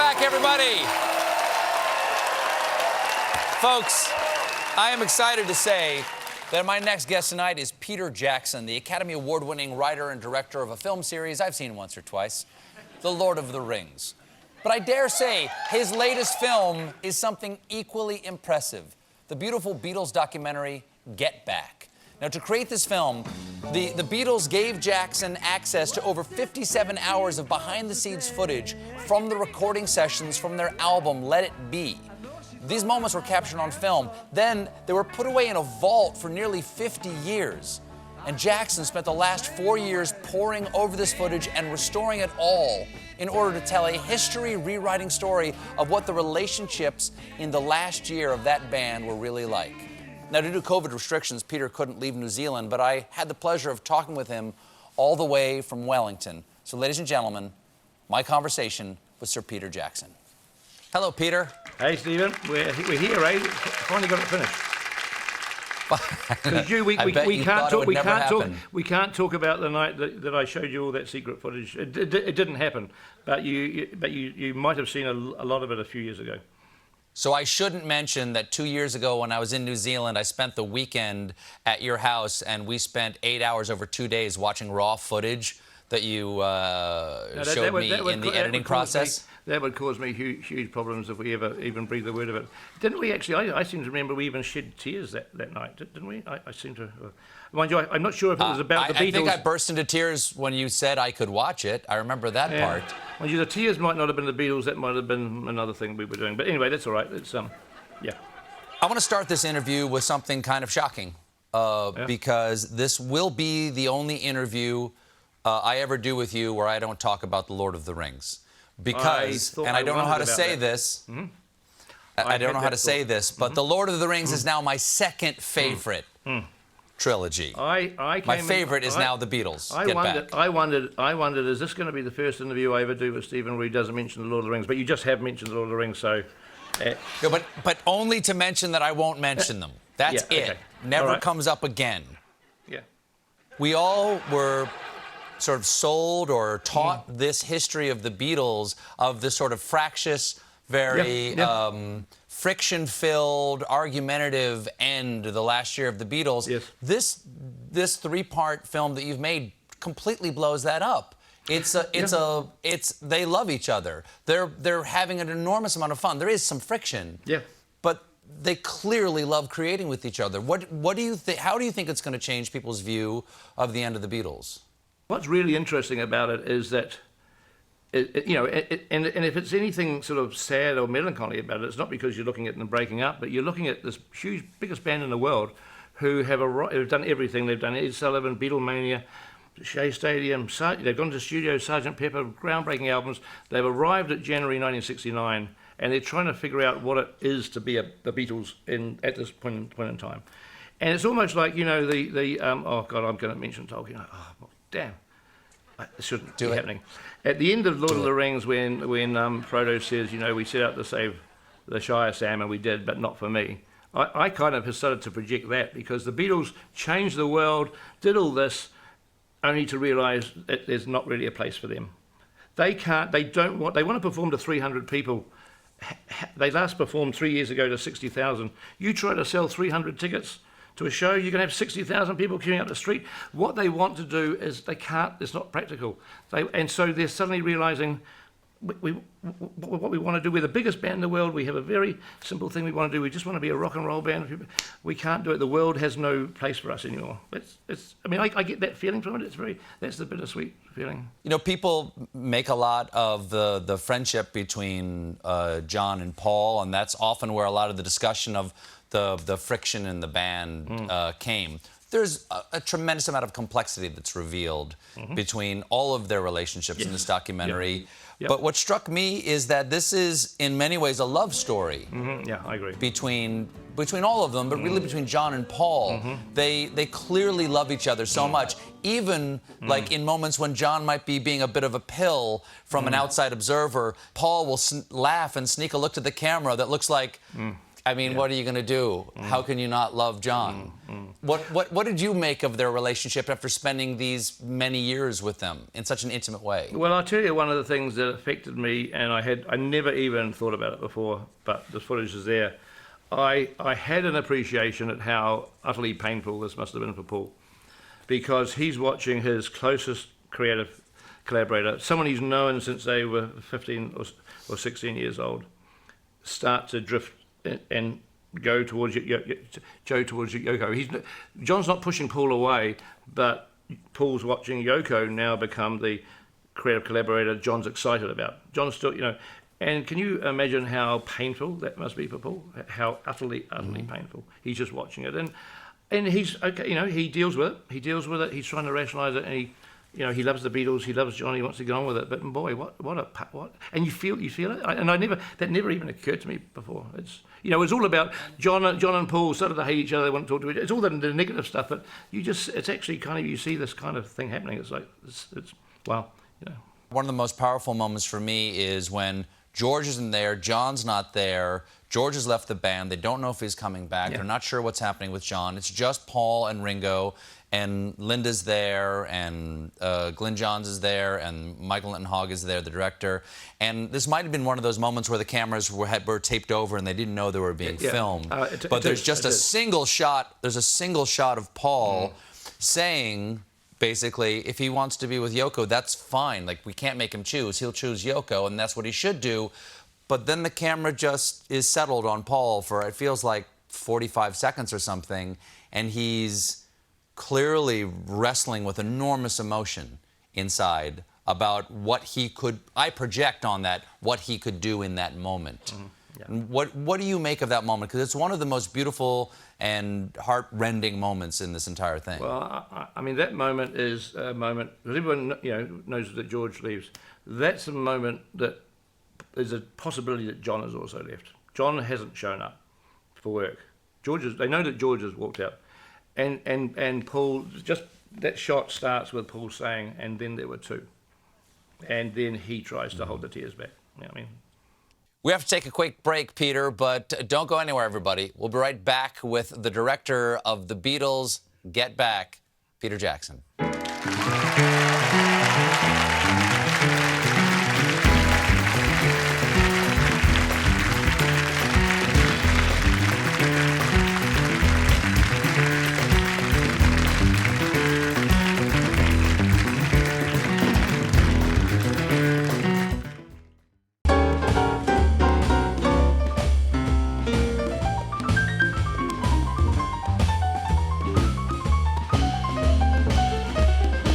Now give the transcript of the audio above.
back, everybody. Folks, I am excited to say that my next guest tonight is Peter Jackson, the Academy Award-winning writer and director of a film series I've seen once or twice, The Lord of the Rings. But I dare say his latest film is something equally impressive, the beautiful Beatles documentary, Get Back. Now, to create this film, the Beatles gave Jackson access to over 57 hours of behind-the-scenes footage from the recording sessions from their album, Let It Be. These moments were captured on film. Then they were put away in a vault for nearly 50 years. And Jackson spent the last 4 years poring over this footage and restoring it all in order to tell a history-rewriting story of what the relationships in the last year of that band were really like. Now, due to COVID restrictions, Peter couldn't leave New Zealand, but I had the pleasure of talking with him all the way from Wellington. So, ladies and gentlemen, my conversation with Sir Peter Jackson. Hello, Peter. Hey, Stephen. We're here, eh? Finally got it finished. We can't talk about the night that I showed you all that secret footage. It didn't happen, but you might have seen a lot of it a few years ago. So I shouldn't mention that 2 years ago when I was in New Zealand, I spent the weekend at your house, and we spent 8 hours over 2 days watching raw footage that you showed me in the editing process. That would cause me huge problems if we ever even breathed a word of it. Didn't we actually? I seem to remember we even shed tears that night, didn't we? I seem to. Mind you, I'm not sure if it was about the Beatles. I think I burst into tears when you said I could watch it. I remember that part. Mind you, the tears might not have been the Beatles. That might have been another thing we were doing. But anyway, that's all right. It's yeah. I want to start this interview with something kind of shocking, because this will be the only interview I ever do with you where I don't talk about The Lord of the Rings. Because, and I don't know how to say this, I don't know how to say this, but The Lord of the Rings is now my second favorite trilogy. My favorite is now The Beatles. I wondered, is this going to be the first interview I ever do with Stephen where he doesn't mention The Lord of the Rings? But you just have mentioned The Lord of the Rings, so... No, but only to mention that I won't mention them. That's it. Okay. Never comes up again. Yeah. We all were sort of sold or taught this history of the Beatles, of this sort of fractious, very friction-filled, argumentative end to the last year of the Beatles. Yes. This three-part film that you've made completely blows that up. They love each other. They're having an enormous amount of fun. There is some friction. Yeah. But they clearly love creating with each other. What do you think? How do you think it's going to change people's view of the end of the Beatles? What's really interesting about it is that, and if it's anything sort of sad or melancholy about it, it's not because you're looking at them breaking up, but you're looking at this huge, biggest band in the world who have done everything. They've done Ed Sullivan, Beatlemania, Shea Stadium, they've gone to studio, Sgt. Pepper, groundbreaking albums. They've arrived at January 1969, and they're trying to figure out what it is to be the Beatles at this point in time. And it's almost like, oh God, I'm going to mention Tolkien. Oh, damn. It shouldn't be happening. At the end of Lord of the Rings, when Frodo says, we set out to save the Shire, Sam, and we did, but not for me, I kind of have started to project that, because the Beatles changed the world, did all this, only to realise that there's not really a place for them. They want to perform to 300 people. They last performed 3 years ago to 60,000. You try to sell 300 tickets to a show, you're going to have 60,000 people queuing up the street. What they want to do is they can't, it's not practical. And so they're suddenly realising what we want to do. We're the biggest band in the world. We have a very simple thing we want to do. We just want to be a rock and roll band. We can't do it. The world has no place for us anymore. I get that feeling from it. That's the bittersweet feeling. People make a lot of the friendship between John and Paul, and that's often where a lot of the discussion of the friction in the band came. There's a tremendous amount of complexity that's revealed between all of their relationships in this documentary. Yep. But what struck me is that this is, in many ways, a love story. Yeah, I agree. Between all of them, but really between John and Paul. They clearly love each other so much, even like in moments when John might be being a bit of a pill from an outside observer, Paul will laugh and sneak a look to the camera that looks like I mean, what are you going to do? How can you not love John? What did you make of their relationship after spending these many years with them in such an intimate way? Well, I'll tell you one of the things that affected me, and I never even thought about it before, but the footage is there. I had an appreciation at how utterly painful this must have been for Paul, because he's watching his closest creative collaborator, someone he's known since they were 15 or 16 years old, start to drift and go towards Yoko. John's not pushing Paul away, but Paul's watching Yoko now become the creative collaborator John's excited about. John's still, and can you imagine how painful that must be for Paul? How utterly painful. He's just watching it, and he's okay. He deals with it. He's trying to rationalise it, and he loves the Beatles. He loves John. He wants to get on with it. But boy, what? And you feel it. And that never even occurred to me before. It's all about John and Paul started to hate each other. They want to talk to each other. It's all the negative stuff. But it's actually kind of, you see this kind of thing happening. It's like it's wow. One of the most powerful moments for me is when George isn't there, John's not there. George has left the band. They don't know if he's coming back. Yeah. They're not sure what's happening with John. It's just Paul and Ringo, and Linda's there, and Glyn Johns is there, and Michael Linton Hogg is there, the director. And this might have been one of those moments where the cameras were taped over and they didn't know they were being filmed. But there's just a single shot. There's a single shot of Paul saying, basically, if he wants to be with Yoko, that's fine. Like, we can't make him choose. He'll choose Yoko, and that's what he should do. But then the camera just is settled on Paul for, it feels like 45 seconds or something, and he's clearly wrestling with enormous emotion inside about what he could, I project on that, what he could do in that moment. Yeah. What do you make of that moment? Because it's one of the most beautiful and heart-rending moments in this entire thing. Well, I mean, that moment is a moment, because everyone knows that George leaves. That's a moment that there's a possibility that John has also left. John hasn't shown up for work. They know that George has walked out. And Paul, just that shot starts with Paul saying, and then there were two. And then he tries to hold the tears back. You know what I mean? We have to take a quick break, Peter, but don't go anywhere, everybody. We'll be right back with the director of the Beatles' Get Back, Peter Jackson.